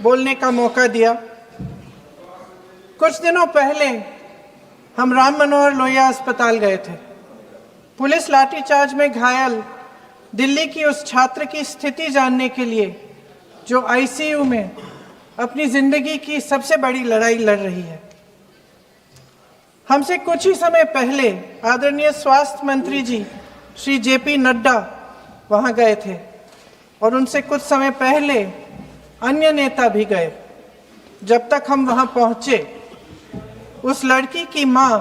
बोलने का मौका दिया। कुछ दिनों पहले हम राम मनोहर लोहिया अस्पताल गए थे। पुलिस लाठीचार्ज में घायल दिल्ली की उस छात्र की स्थिति जानने के लिए जो आईसीयू में अपनी जिंदगी की सबसे बड़ी लड़ाई लड़ रही है। हमसे कुछ ही समय पहले आदरणीय स्वास्थ्य मंत्री जी श्री जेपी नड्डा वहां गए थे और उनसे कुछ समय पहले अन्य नेता भी गए। जब तक हम वहां पहुंचे, उस लड़की की मां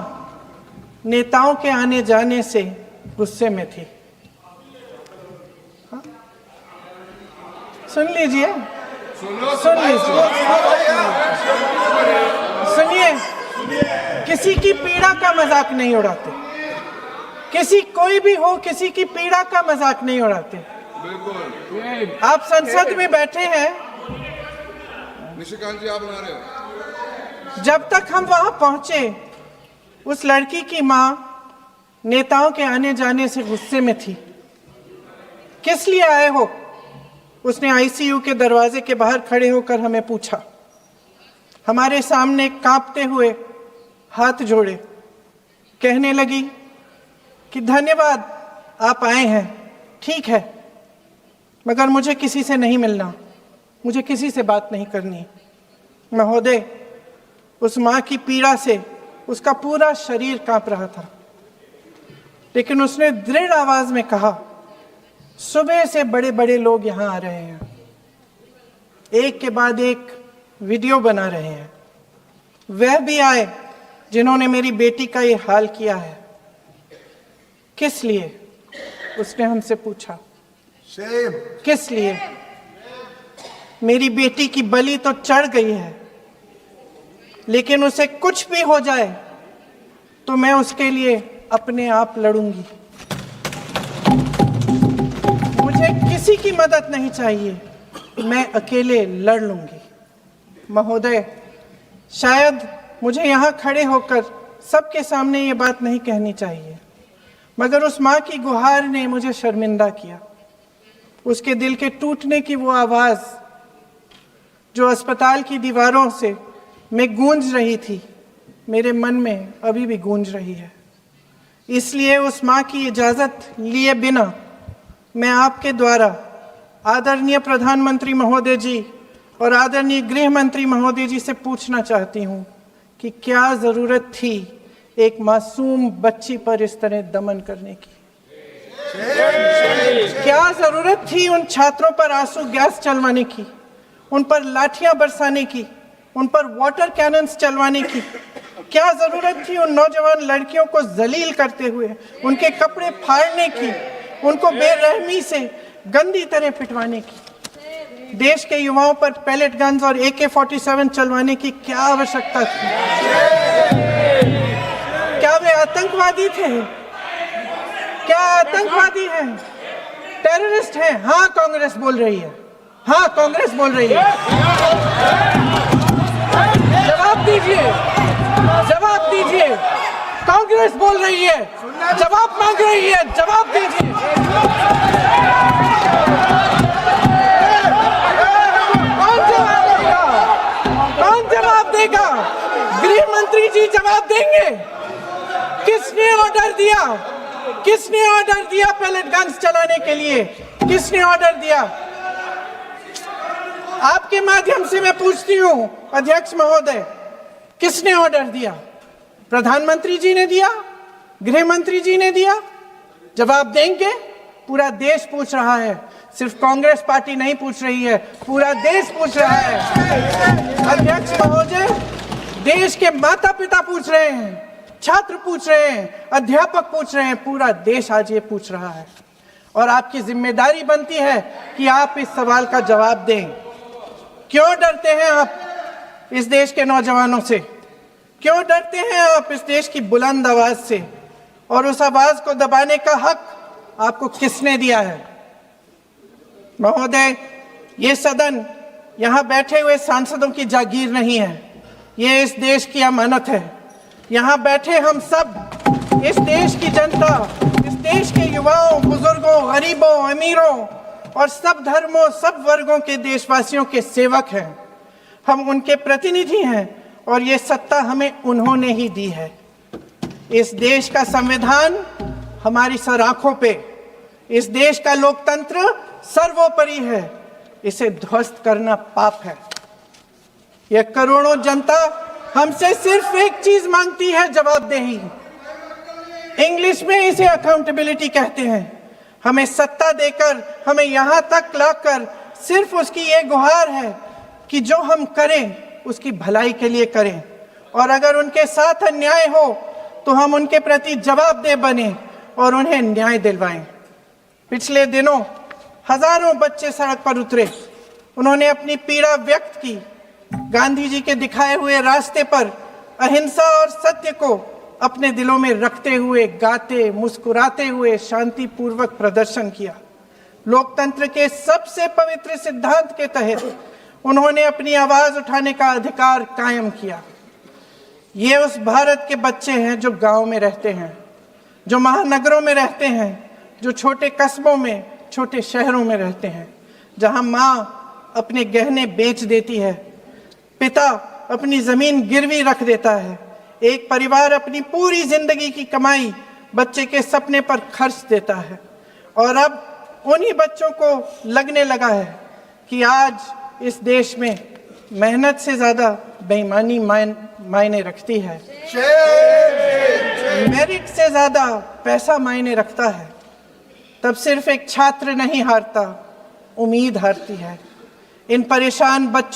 नेताओं के आने जाने से गुस्से में थी। हाँ? सुन लीजिए, सुनिए, किसी की पीड़ा का मजाक नहीं उड़ाते। कोई भी हो, किसी की पीड़ा का मजाक नहीं उड़ाते। आप संसद में बैठे हैं, निशिकांत जी आप बना रहे हो। जब तक हम वहां पहुंचे, उस लड़की की मां नेताओं के आने जाने से गुस्से में थी। किस लिए आए हो? उसने आईसीयू के दरवाजे के बाहर खड़े होकर हमें पूछा। हमारे सामने कांपते हुए हाथ जोड़े कहने लगी कि धन्यवाद, आप आए हैं, ठीक है, मगर मुझे किसी से नहीं मिलना, मुझे किसी से बात नहीं करनी। महोदय, उस मां की पीड़ा से उसका पूरा शरीर कांप रहा था, लेकिन उसने दृढ़ आवाज में कहा, सुबह से बड़े बड़े लोग यहां आ रहे हैं, एक के बाद एक वीडियो बना रहे हैं। वह भी आए जिन्होंने मेरी बेटी का ये हाल किया है। किस लिए? उसने हमसे पूछा। किस लिए? मेरी बेटी की बलि तो चढ़ गई है, लेकिन उसे कुछ भी हो जाए तो मैं उसके लिए अपने आप लड़ूंगी। मुझे किसी की मदद नहीं चाहिए, मैं अकेले लड़ लूंगी। महोदय, शायद मुझे यहाँ खड़े होकर सबके सामने ये बात नहीं कहनी चाहिए, मगर उस माँ की गुहार ने मुझे शर्मिंदा किया। उसके दिल के टूटने की वो आवाज जो अस्पताल की दीवारों से में गूंज रही थी, मेरे मन में अभी भी गूंज रही है। इसलिए उस माँ की इजाजत लिए बिना मैं आपके द्वारा आदरणीय प्रधानमंत्री महोदय जी और आदरणीय गृह मंत्री महोदय जी से पूछना चाहती हूँ कि क्या जरूरत थी एक मासूम बच्ची पर इस तरह दमन करने की? क्या जरूरत थी उन छात्रों पर आंसू गैस चलवाने की, उन पर लाठियां बरसाने की, उन पर वाटर कैनन्स चलवाने की? क्या जरूरत थी उन नौजवान लड़कियों को जलील करते हुए उनके कपड़े फाड़ने की, उनको बेरहमी से गंदी तरह पिटवाने की? देश के युवाओं पर पैलेट गन्स और AK-47 चलवाने की क्या आवश्यकता थी? क्या वे आतंकवादी थे? क्या आतंकवादी हैं? टेररिस्ट हैं? हाँ, कांग्रेस बोल रही है। हाँ, कांग्रेस बोल रही है। जवाब दीजिए, जवाब दीजिए। कांग्रेस बोल रही है, जवाब मांग रही है, जवाब दीजिए। कौन जवाब देगा? गृह मंत्री जी जवाब देंगे। किसने ऑर्डर दिया? किसने ऑर्डर दिया पैलेट गन्स चलाने के लिए? किसने ऑर्डर दिया? आपके माध्यम से मैं पूछती हूँ अध्यक्ष महोदय, किसने ऑर्डर दिया? प्रधानमंत्री जी ने दिया? गृह मंत्री जी ने दिया? जवाब देंगे? पूरा देश पूछ रहा है, सिर्फ कांग्रेस पार्टी नहीं पूछ रही है, पूरा देश पूछ रहा है। अध्यक्ष महोदय, देश के माता पिता पूछ रहे हैं, छात्र पूछ रहे हैं, अध्यापक पूछ रहे हैं, पूरा देश आज ये पूछ रहा है। और आपकी जिम्मेदारी बनती है कि आप इस सवाल का जवाब दें। क्यों डरते हैं आप इस देश के नौजवानों से? क्यों डरते हैं आप इस देश की बुलंद आवाज से? और उस आवाज को दबाने का हक आपको किसने दिया है? महोदय, ये सदन यहाँ बैठे हुए सांसदों की जागीर नहीं है, ये इस देश की अमानत है। यहाँ बैठे हम सब इस देश की जनता, इस देश के युवाओं, बुजुर्गों, गरीबों, अमीरों और सब धर्मों, सब वर्गों के देशवासियों के सेवक हैं। हम उनके प्रतिनिधि हैं और ये सत्ता हमें उन्होंने ही दी है। इस देश का संविधान हमारी सर आंखों पे, इस देश का लोकतंत्र सर्वोपरि है। इसे ध्वस्त करना पाप है। यह करोड़ों जनता हमसे सिर्फ एक चीज मांगती है, जवाबदेही। इंग्लिश में इसे अकाउंटेबिलिटी कहते हैं। हमें सत्ता देकर, हमें यहां तक लाकर सिर्फ उसकी ये गुहार है कि जो हम करें उसकी भलाई के लिए करें, और अगर उनके साथ अन्याय हो तो हम उनके प्रति जवाबदेह बने और उन्हें न्याय दिलवाएं। पिछले दिनों हजारों बच्चे सड़क पर उतरे। उन्होंने अपनी पीड़ा व्यक्त की। गांधी जी के दिखाए हुए रास्ते पर अहिंसा और सत्य को अपने दिलों में रखते हुए, गाते मुस्कुराते हुए शांतिपूर्वक प्रदर्शन किया। लोकतंत्र के सबसे पवित्र सिद्धांत के तहत उन्होंने अपनी आवाज उठाने का अधिकार कायम किया। ये उस भारत के बच्चे हैं जो गांव में रहते हैं, जो महानगरों में रहते हैं, जो छोटे कस्बों में, छोटे शहरों में रहते हैं, जहां माँ अपने गहने बेच देती है, पिता अपनी जमीन गिरवी रख देता है, एक परिवार अपनी पूरी जिंदगी की कमाई बच्चे के सपने पर खर्च देता है। और अब उन्हीं बच्चों को लगने लगा है कि आज इस देश में मेहनत से ज्यादा बेईमानी मायने रखती है, मेरिट से ज्यादा पैसा मायने रखता है। तब सिर्फ एक छात्र नहीं हारता, उम्मीद हारती है। इन परेशान बच्चों